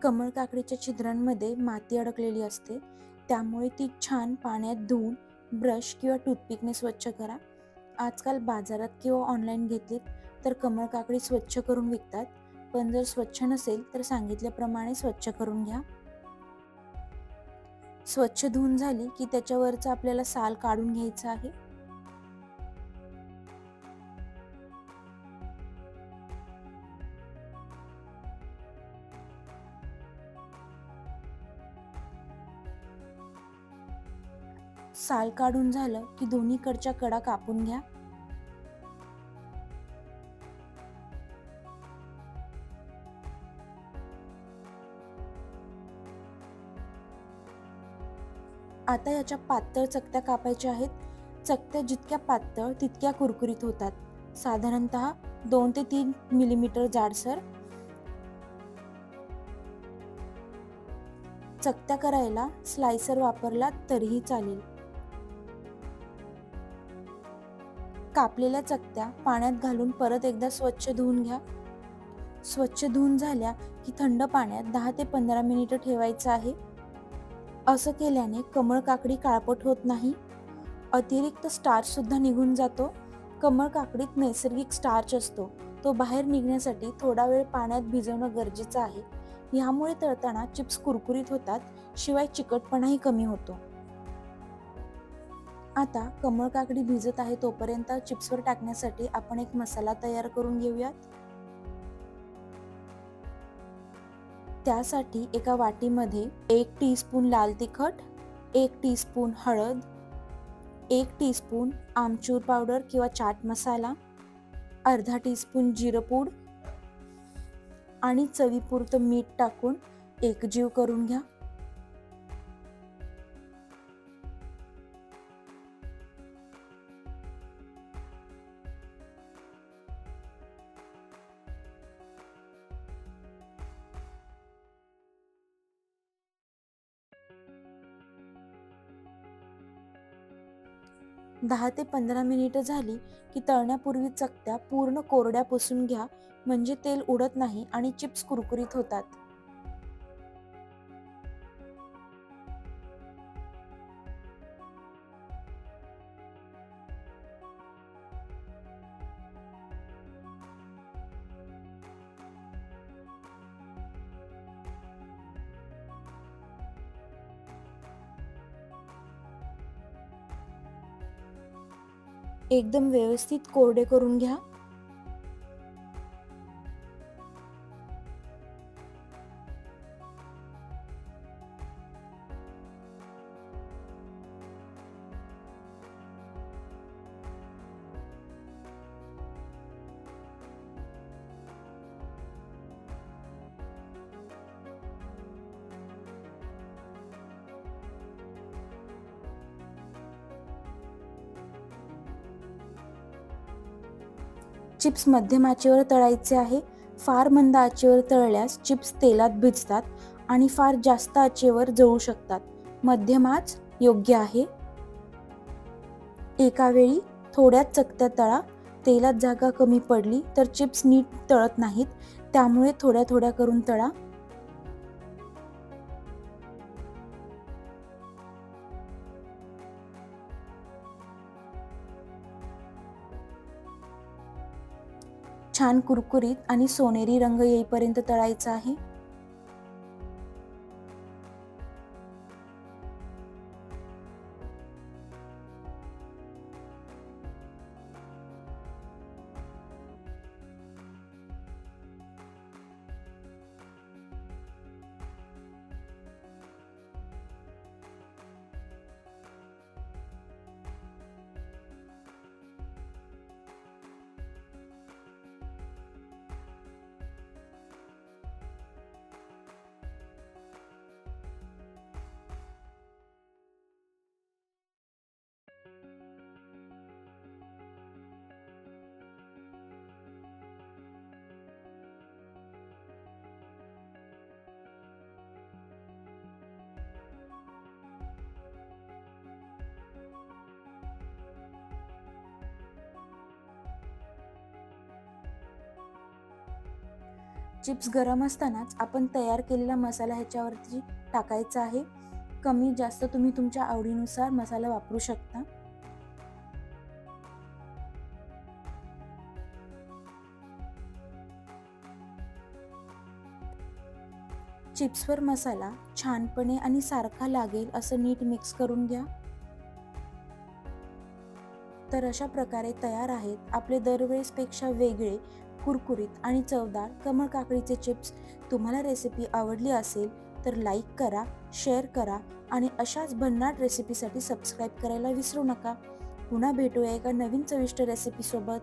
कमळ काकडीच्या छिद्रांमध्ये माती अडकलेली असते, त्यामुळे ती छान पाण्यात धुवून ब्रश किंवा टूथपिकने स्वच्छ करा. आजकाल बाजारात किंवा ऑनलाईन घेतलीत तर कमळ काकडी स्वच्छ करून विकतात, पण जर स्वच्छ नसेल तर सांगितल्याप्रमाणे स्वच्छ करून घ्या. स्वच्छ धुवून झाली की त्याच्यावरचा आपल्याला साल काढून घ्यायचा आहे. साल काढून झालं की दोन्हीकडच्या कडा कापून घ्या. आता याच्या पातळ चकत्या कापायच्या आहेत. चकत्या जितक्या पातळ तितक्या कुरकुरीत होतात. साधारणतः 2 ते 3 मिलीमीटर जाडसर. चकत्या करायला स्लायसर वापरला तरीही चालेल. कापलेल्या चकत्या पाण्यात घालून परत एकदा स्वच्छ धुवून घ्या. स्वच्छ धुवून झाल्या की थंड पाण्यात 10 ते 15 मिनिटं ठेवायचं आहे. असं केल्याने कमळ काकडी काळपट होत नाही. अतिरिक्त स्टार्च सुद्धा निघून जातो. कमळ काकडीत नैसर्गिक स्टार्च असतो, तो बाहेर निघण्यासाठी थोडा वेळ पाण्यात भिजवणं गरजेचं आहे. यामुळे तळताना चिप्स कुरकुरीत होतात, शिवाय चिकटपणाही कमी होतो. आता कमळ काकडी भिजत आहे तोपर्यंत चिप्सवर टाकण्यासाठी आपण एक मसाला तयार करून घेऊयात. त्यासाठी एका वाटीमध्ये 1 टीस्पून लाल तिखट, 1 टीस्पून हळद, 1 टीस्पून आमचूर पावडर किंवा चाट मसाला, अर्धा टीस्पून जिरपूड आणि चवीपुरतं मीठ टाकून एकजीव करून घ्या. दहा ते 15 मिनिटं झाली की तळण्यापूर्वी चकत्या पूर्ण कोरड्या पुसून घ्या, म्हणजे तेल उडत नाही आणि चिप्स कुरकुरीत होतात. एकदम व्यवस्थित कोरडे करून घ्या. चिप्स मध्यम आचेवर तळायचे आहे. फार मंद आचेवर तळल्यास चिप्स तेलात भिजतात आणि फार जास्त आचेवर जळू शकतात. मध्यम आच योग्य आहे. एका वेळी थोड्याच चकत्या तळा. तेलात जागा कमी पडली तर चिप्स नीट तळत नाहीत, त्यामुळे थोड्या थोड्या करून तळा. छान कुरकुरीत आणि सोनेरी रंग येईपर्यंत तळायचा आहे. चिप्स गरम असतानाच आपण तयार केलेला मसाला ह्याच्यावरती टाकायचा आहे. कमी जास्त तुम्ही तुमच्या आवडीनुसार मसाला वापरू शकता. चिप्सवर मसाला छानपणे आणि सारखा लागेल असं नीट मिक्स करून घ्या. तर अशा प्रकारे तयार आहेत आपले दरवेळेसपेक्षा वेगळे, कुरकुरीत आणि चवदार कमळ काकडीचे चिप्स. तुम्हाला रेसिपी आवडली असेल तर लाईक करा, शेअर करा आणि अशाच भन्नाट रेसिपीसाठी सबस्क्राईब करायला विसरू नका. पुन्हा भेटूया एका नवीन चविष्ट रेसिपीसोबत.